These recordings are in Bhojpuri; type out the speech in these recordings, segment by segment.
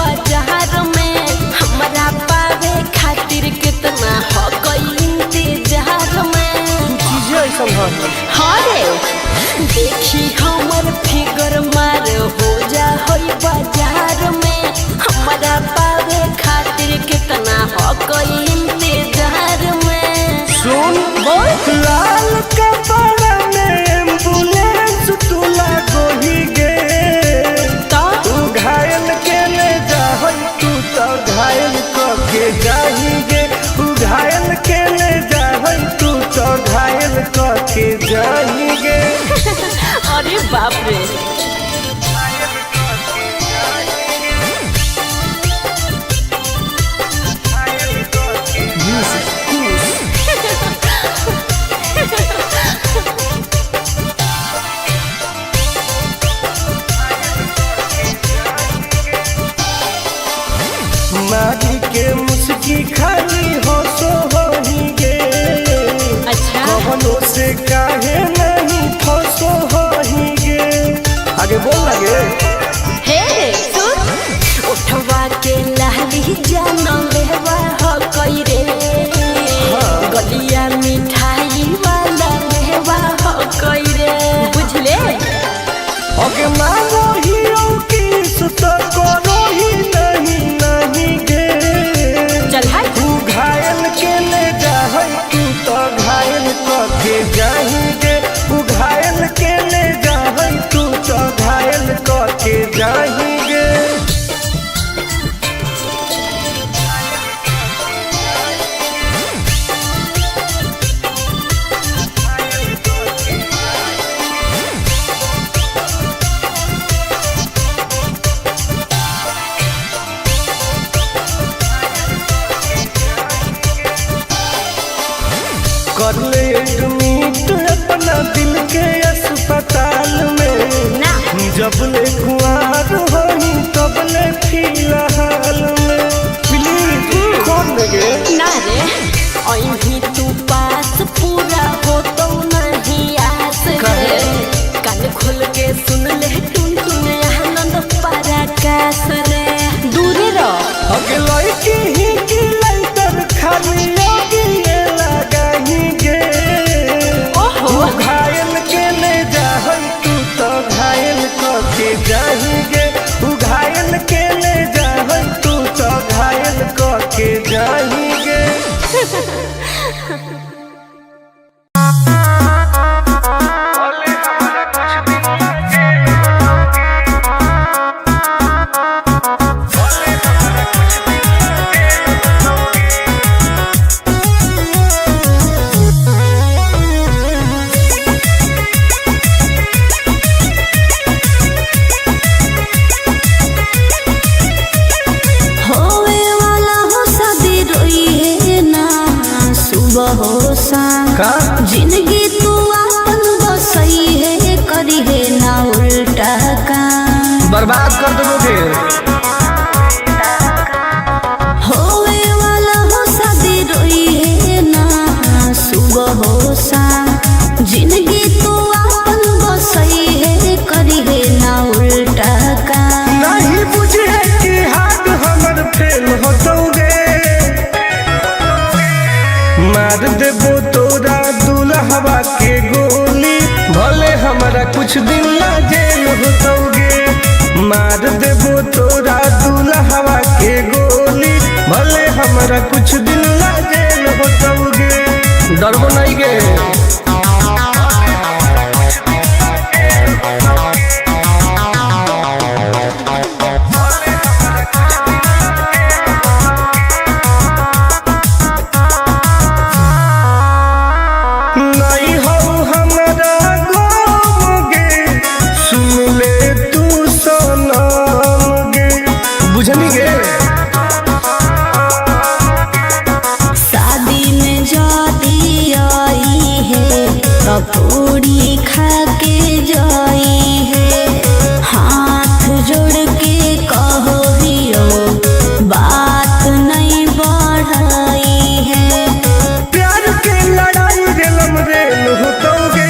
बाजार में हमरा पावे खातिर कितना हो गई इंतजार में चीजें ऐसा हरे देखी हमर फिगर मार हो जा होई बाजार में हमरा पावे खातिर कितना हो गई इंतजार में सुन बोल लाल कपड़ा में एम्बुलेंस तुला गोही गे तो तू घायल के ले जा तू तो घायल के जाही गे तू घायल के ले जा तू तो घायल के जाही गे अरे बाप रे माटी के मुस्की खाली हो सो होही गे अच्छा कवनो से काहे नहीं फसो होही गे आगे बोल लगे हे सुन उठवा के लाली जान लेवा हो कई रे गलिया मिठाई वाला लेवा हो कई रे बुझले ओके मानो हीरो की सुतो करो ही नहीं गे चल हाय तू घायल के ले जा तू तो घायल के जाही गे तू घायल के ले जा तू तो घायल के जाही गे कर ले एडमिट अपना दिल के अस्पताल में ना जब ले कुआर होही तब ले फिलहाल में प्लीज कौन लगे ना रे अहीं तू पास पूरा हो तो नहीं आस रे कान खोल के सुन ले टुन टुन आनंद पराकाश रे दूरी रह अगला की ही की लाइटर खाली योगी ये लगाही गे ओहो तू घायल के ले जा तू तो घायल के जाही गे तू घायल के ले जा तू तो घायल के जाही गे होवे वाला हो शादी रोई है ना सुबह हो शाम का जिंदगी तू अपन बसई है करी है ना उल्टा काम बर्बाद कर दोगे होवे वाला हो शादी रोई है ना सुबह हो शाम जिंदगी तू अपन बसई है करी है ना उल्टा काम नहीं बुझे कि हाथ हमर फेल होतोगे मार देबो तोरा दुल्हवा के गोली भले हमारा कुछ दिन ला जेल होतोगे मार देबो तोरा दुल्हवा के गोली भले हमारा कुछ दिन ला जेल होतोगे डरबो नहीं गे नहीं हो हमारा गाँव गे सुन ले तू सनम गे बुझनी गे शादी में जाती आई है तो पूरी खा के जाई है हाथ जोड़ के कहो हियो बात नहीं बढ़ाई है प्यार के लड़ाई रेलम रेल होतोगे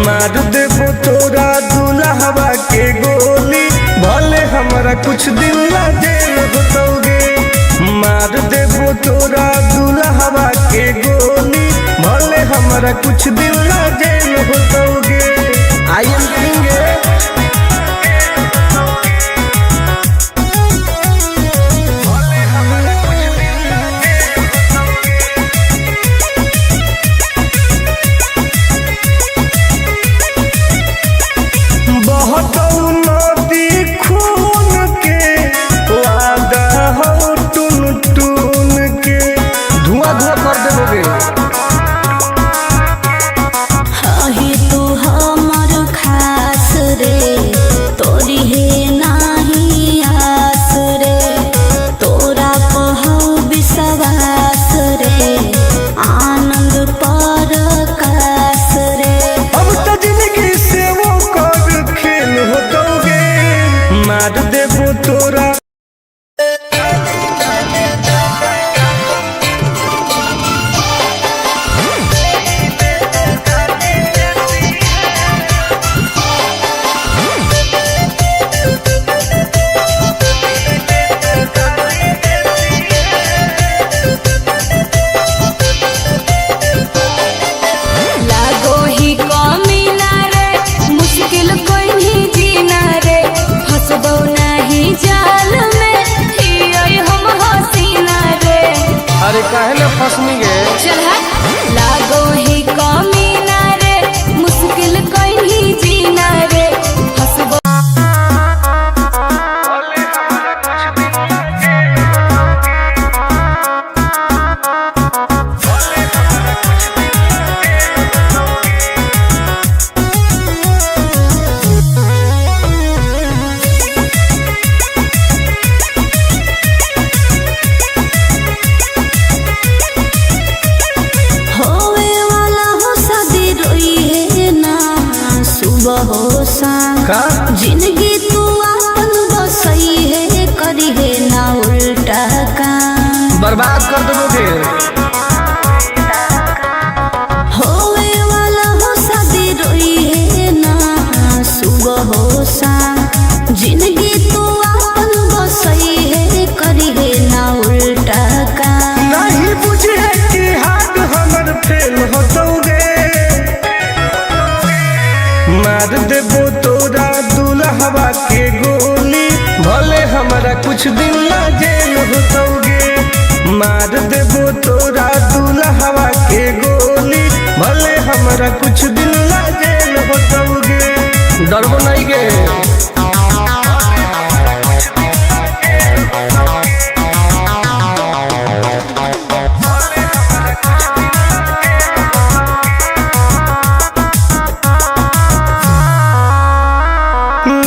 मार देबो तोरा दुल्हवा के गोली भले हमारा कुछ दिन ला जेल हमारा कुछ दिन ला जेल होतोगे। आई एम किंग बहुत नदी खून के वादा हो टून टून के धुआं धुआं कर देबोगे। ही तू हमर खास रे तोरी है नाही आस रे तोरा कहू विश्वास रे आनंद पर कास रे। अब तो जिंदगी से वो कर खेल होतोगे। मार देबो तोरा लागो ही कमीना रे मुश्किल कोई नहीं जीना रे फंसबो नहीं जाल में हियै हम हसीना रे। अरे काहे ना फसनी गे। चल हट लागो ही कमीना रे मुश्किल कोई नहीं जीना रे फंसबो। होवे वाला हो शादी रोई है ना सुबह हो शाम का जिंदगी तू अपन बसई है करी है ना उल्टा काम। बर्बाद कर देबोगे। होवे वाला हो शादी रोई है ना सुबह हो शाम जिंदगी तू अपन बसई है करी है ना उल्टा काम। नहीं बुझे कि हाथ हमर फेल होतोगे। मार देबो तोरा दुल्हवा के गोली भले हमारा कुछ दिन ला जेल होतोगे। मार देबो तोरा दुल्हवा के गोली भले हमारा कुछ दिन ला जेल होतोगे। डरबो नहीं गे।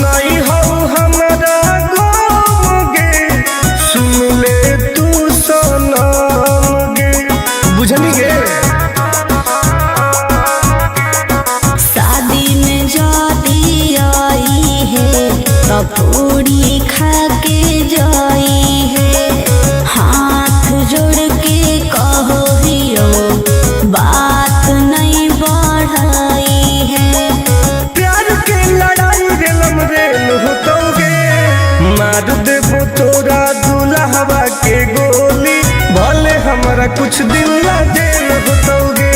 नहीं हो हमारा गाँव गे सुन ले तू सनम गे। बुझनी गे। शादी में जाती आई है तो पूरी खा के जाई है हाथ जोड़ के कहो हियो बात नहीं बढ़ाई है। प्यार के लड़ाई रेलम रेल होतोगे। मार देबो तोरा दुल्हवा के गोली भले हमारा कुछ दिन ला जेल होतोगे।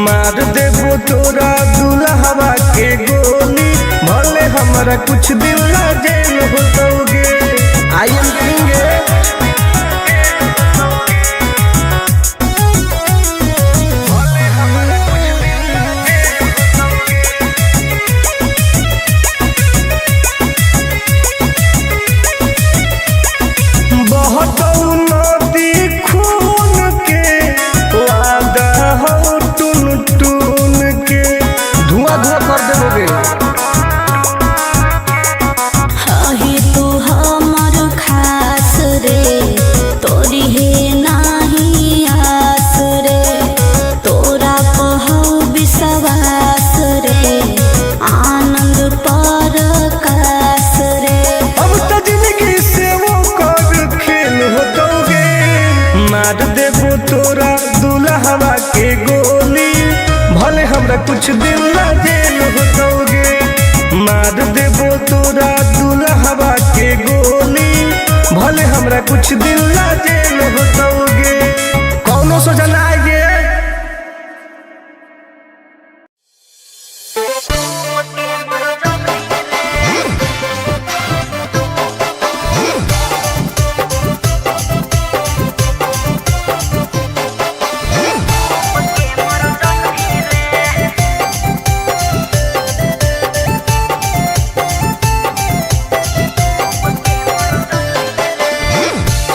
मार देबो तोरा दुल्हवा के गोली भले हमारा कुछ दिन ला जेल होतोगे। आई एम किंग बहुत नदी खून के वादा हो टून टून के धुआं धुआं कर देबोगे। ही तू हमर खास रे तोरी है नाही आस रे तोरा कहू विश्वास रे आनंद पर कास रे। अब तो जिंदगी से वो कर खेल होतोगे। मार देबो तोरा दुल्हवा के गोली भले हमरा कुछ दिन ला जेल होतोगे। मार देबो तोरा दुल्हवा के गोली भले हमरा कुछ दिन ला जेल होतोगे। कौनो सोचा ना आइए।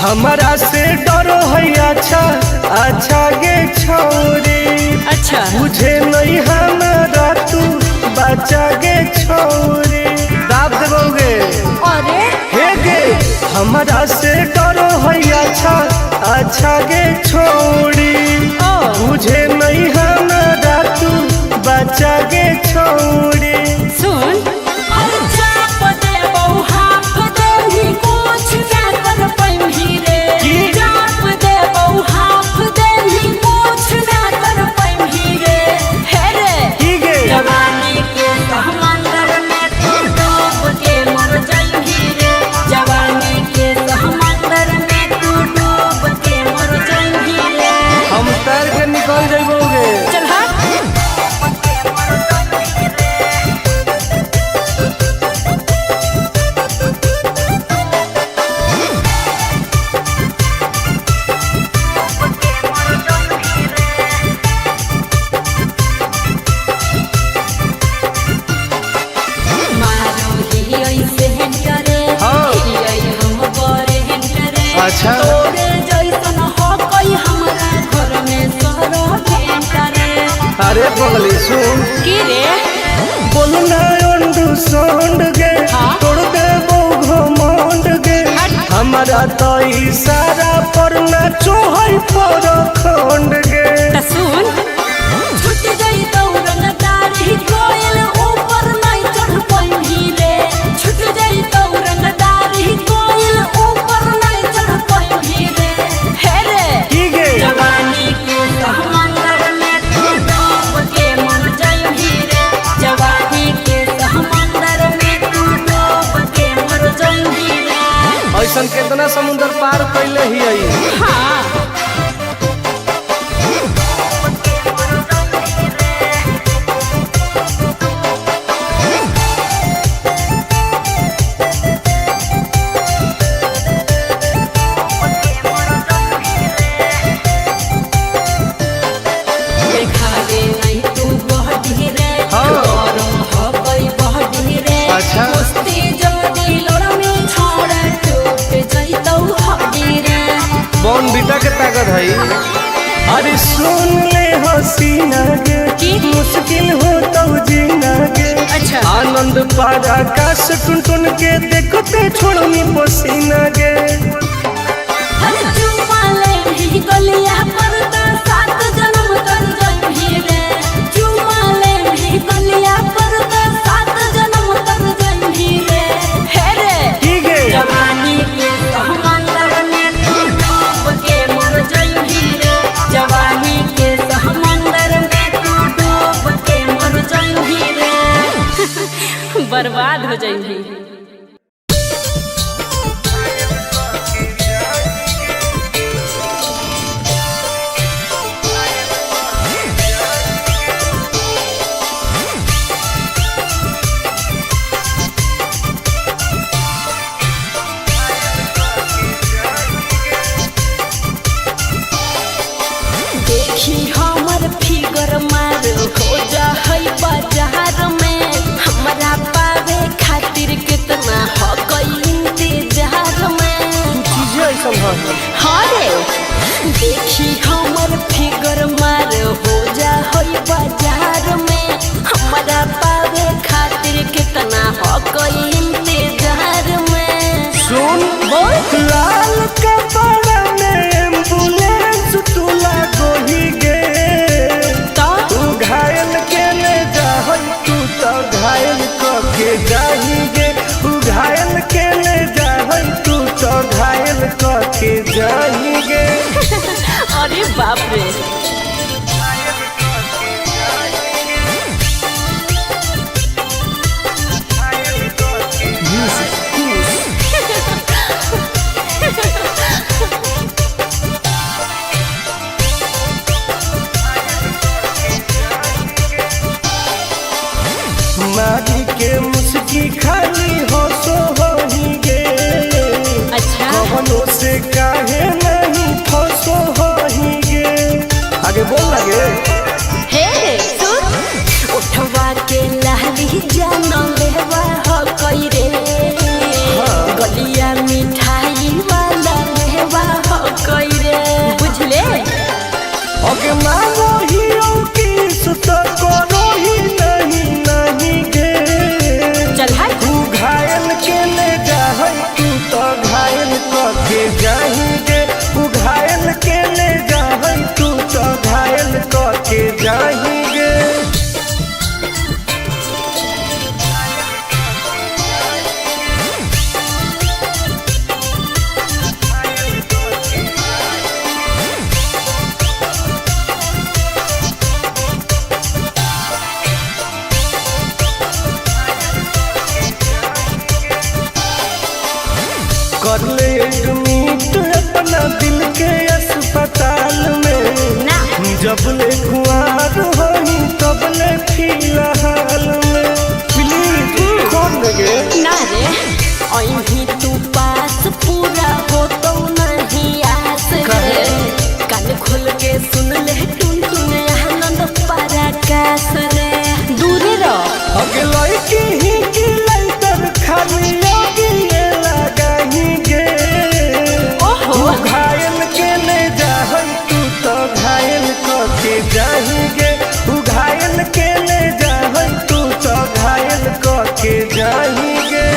हमारा से डरो है अच्छा अच्छा गे छोरी। अच्छा मुझे नहीं हमारा तू बचा गे छोरी। दाब देबोगे अरे हे गे हमारा से डरो है अच्छा अच्छा गे छोरी। मुझे नहीं हमारा तू बचा गे छोरी। सुन निकल जाइबोगे। चल अच्छा अरे पगली सुन की रे बोलना अंडू सोंड गे तोड़ दे घमंड गे। हमारा तो इशारा पर नाचो है पर खंड गे। सुन छुट गई दौड़न दाढ़ी कोयल ऊपर नहीं चढ़ पाई रे। छुट गई दौड़न दाढ़ी कोयल ऊपर नहीं चढ़ पाई रे। हे रे की गे जवानी के समंदर में तू डूब के मर जाएगी रे। जवानी के समंदर में तू डूब के मर जाएगी रे। ऐसन कितना समुद्र पार कैले ही आई। हाँ अच्छा बॉन बीटा के ताकत है। अरे सुन ले हसीना गे मुश्किल हो तो जीना गे। अच्छा आनंद पारा आकाश टुन टुन के देखते छोड़नी पसीना गे। गलिया पर सात जन्म कर जाई रे। चुमाले भी गलिया पर सात जन्म कर जाई रे। हे रे की गे जवानी के समंदर में तू डूब के मर जाई रे। जवानी के समंदर में तू डूब के मर जाई रे। बर्बाद हो जाई। देखी हमर फिगर मार हो जा है बाजार में। हमरा पावे खातिर कितना हो गई इंतजार में। चीजें ऐसा है। हाँ रे देखी हमर फिगर मार हो जा है बाजार में। हमरा पावे खातिर कितना हो गई इंतजार में। सुन बोल लाल कपड़ा में एम्बुलेंस तुला गोही गे। तू घायल के ले जा तू तो घायल के जाही गे। तू घायल के ले जा तू तो घायल के जाही गे। अरे बाप रे मारी के मुस्की खाली हो सो होही गे। अच्छा कवनो से काहे नहीं फसो होही गे। मांगो ही किस तो करो ही नहीं गे। चल हाय तू घायल के ले जाहै तू तो घायल के जाएंगे। तू घायल के ले जाहै तू तो घायल के जाएंगे। कर ले एडमिट अपना दिल के अस्पताल में ना जब ले खुआर होई तब ले फिलहाल में प्लीज कौन लगे ना रे अहीं तू पास पूरा हो तो नहीं आस रे कान खोल के सुन ले टुन टुन आनंद पराकाश रे दूर रह अगे लड़की ही की लइटर खाली लगी लगाएंगे। ओहो घायल के ले जाहै तू तो घायल के जाएंगे। तू घायल के ले जाहै तू तो घायल के जाएंगे।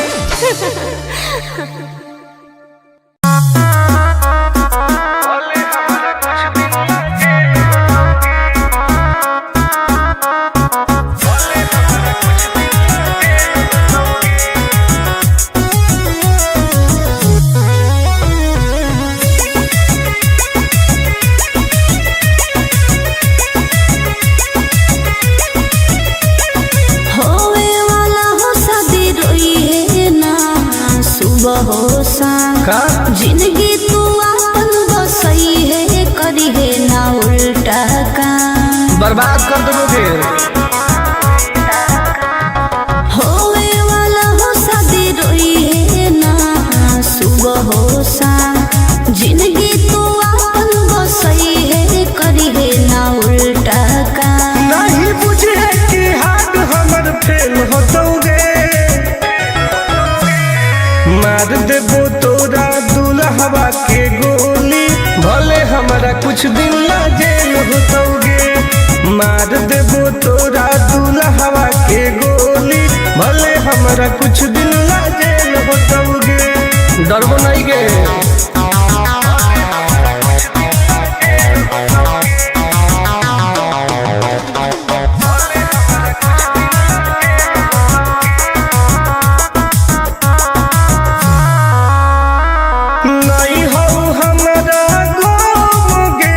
होवे वाला हो शादी रोई है ना सुबह हो शाम का जिंदगी तू अपन बसई है करी है ना उल्टा काम बर्बाद कर दोगे। होवे वाला हो शादी रोई है ना सुबह हो शाम जिंदगी तू अपन बसई है करी है ना उल्टा काम नहीं बुझे कि हाथ हमर फेल होतोगे। मार देबो तोरा दुल्हवा के गोली भले हमारा कुछ दिन ना जेल होतोगे। मार देबो तोरा दुल्हवा के गोली भले हमारा कुछ दिन ना जेल होतोगे। डरबो नहीं गे। नहीं हो हमारा गम गे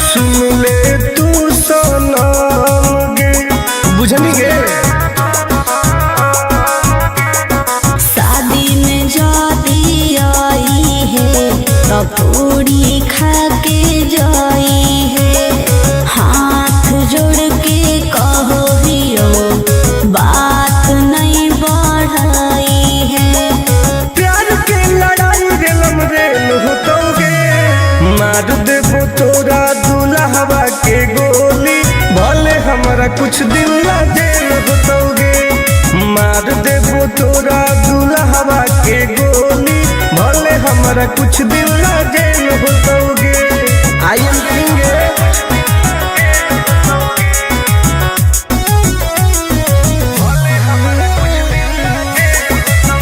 सुन ले तू सनम गे बुझनी गे। शादी में जाती आई है तो पूरी खा के जाई है हाथ जोड़ के कहो हियो बात नहीं बढ़ाई है प्यार के लड़ाई रेलम रेल होतोगे। मार देबो तोरा दुल्हवा के गोली भले हमारा कुछ दिन ना जेल होतोगे। मार देबो तोरा दुल्हवा के गोली भले हमारा कुछ दिन ना जेल होतोगे। आई एम किंग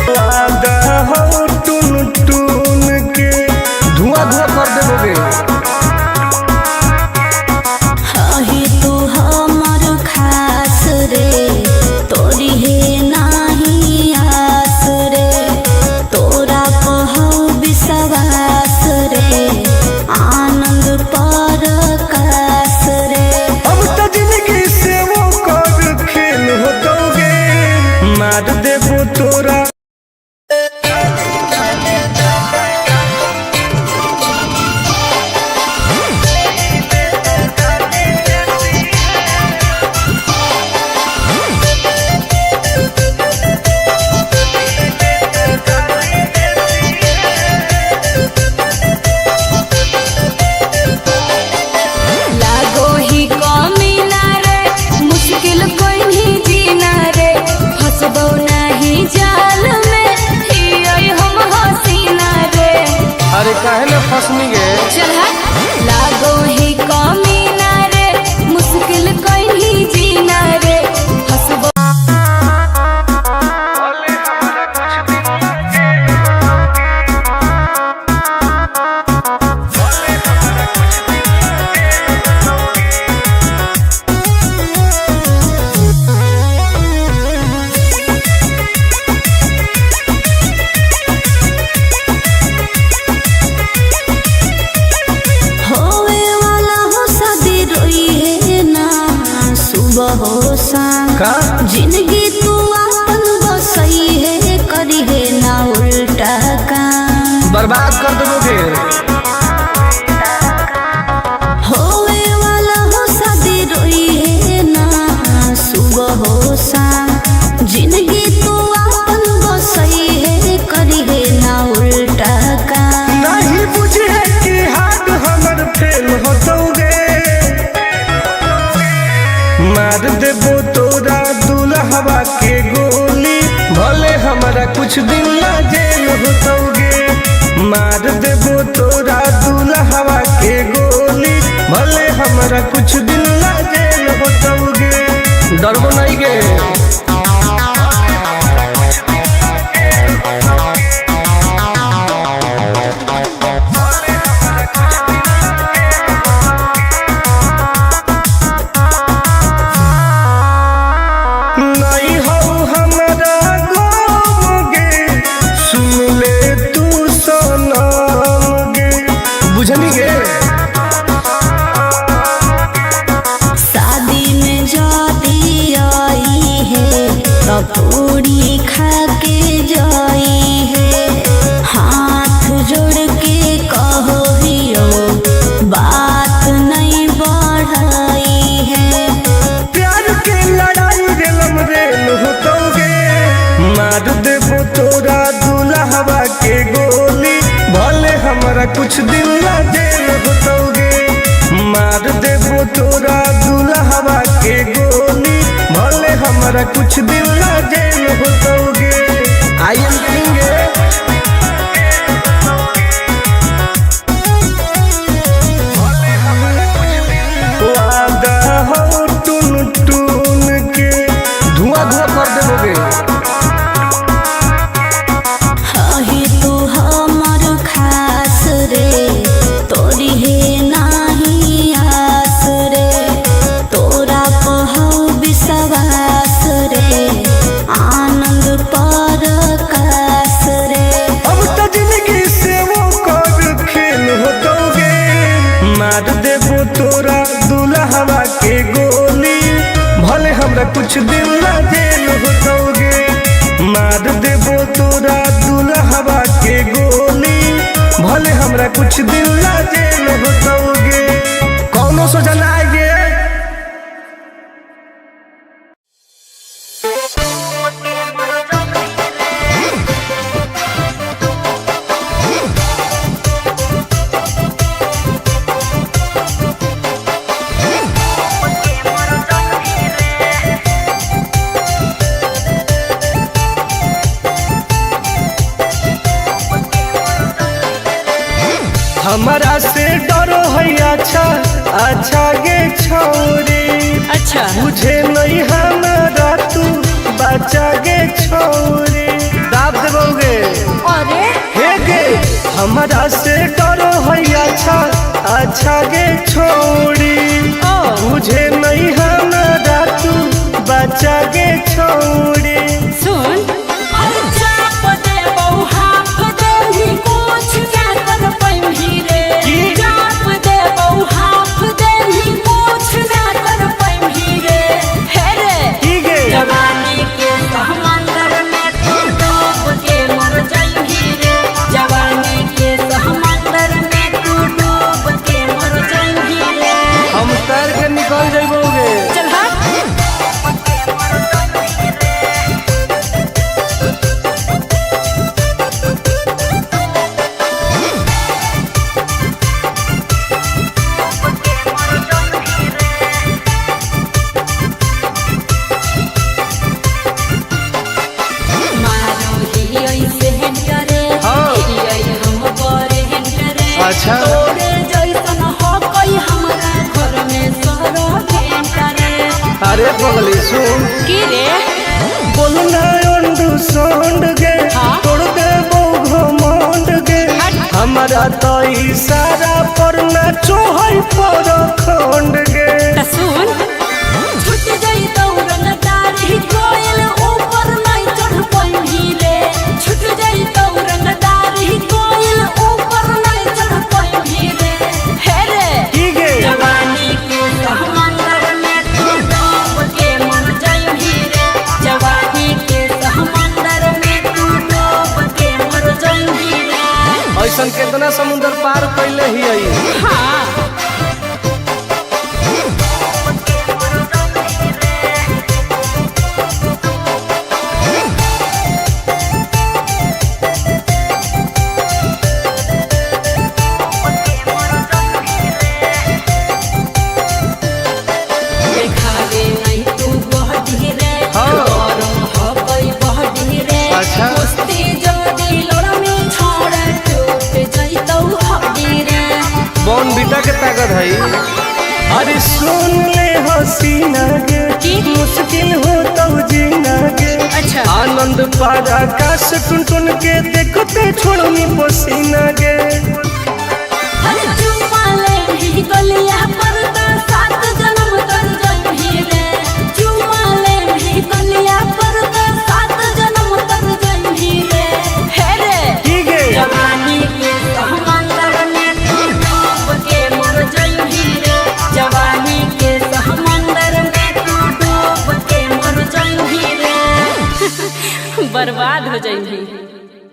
वादा हो टुन टुन के धुआं धुआं कर देबोगे। हही तू हमर खास रे तोरी है नाही आस रे तोरा कहौ विश्वास रे आनंद परकाश रे अब तो जिंदगी से वो कर खेल होतोगे। मार देबो तोरा लागो ही कमी ना रे मुश्किल कोई नहीं जीना रे फसबो नहीं जाल में हियोई हम हसीना रे। अरे काहे ना फसनी गे। चल हट लागो ही कमी ना रे मार देबो तोरा दुल्हवा के गोली, भले हमारा कुछ दिन ला जेल होतोगे। मार देबो तोरा दुल्हवा के गोली, भले हमारा कुछ दिन ला जेल होतोगे। डरबो नहीं गे। पूरी खा के जाई है, हाथ जोड़ के कहो हियो बात नहीं बढ़ाई है। प्यार के लड़ाई रेलम रेल होतोगे। मार देबो तोरा दुल्हवा के गोली, भले हमारा कुछ दिन ला जेल होतोगे। मार देबो तोरा दुल्हवा के गोली, भले हमारा कुछ दिन ला जेल होतोगे। I am king. वादा हो टून टून के धुआं धुआं कर देबोगे। हाही तू हमर खास रे, तोरी है नाही आस रे, तोरा पहौ विश्वास रे, आनंद परकाश रे। अब तो जिंदगी से वो कर खेल होतोगे। मार देबो तोरा दुल्हवा के गोली, भले हमरा कुछ दिन ला जेल होतोगे। मार देबो तोरा दुल्हवा के गोली, भले हमरा कुछ दिन ला जेल होतोगे। कौनो सोचा ना आएगे। हमारा से डरो है अच्छा अच्छा गे छोरी। अच्छा मुझे नहीं हमारा तू बचा गे छोरी। दाब देबोगे। अरे हे गे हमारा से डरो है अच्छा अच्छा गे छोरी। मुझे नहीं हमारा तू बचा गे छोरी। सुन निकल जाइबोगे। चल अच्छा अरे पगली सुन की रे बोलना अंडू सोंड गे तोड़ दे घमंड गे। हमारा तो इशारा पर ना चोहई पर खंड गे। सुन छूट जाई दौरन दारी कोयल ऊपर नहीं चढ़ पाई रे। छूट जाई दौरन दारी कोयल ऊपर नहीं चढ़ पाई रे। हे रे की गे जवानी के समंदर में तू डूब के मर जाई रे। जवानी के समंदर में तू डूब के मर जाई रे। ऐसन कितना समुद्र पार कैले ही आई। हाँ बॉन बीटा के ताकत है। अरे सुन ले हसीना गे की? मुश्किल हो तो जीना गे। अच्छा। आनंद पार आकाश टुन टुन के देखते छोड़नी पसीना गे।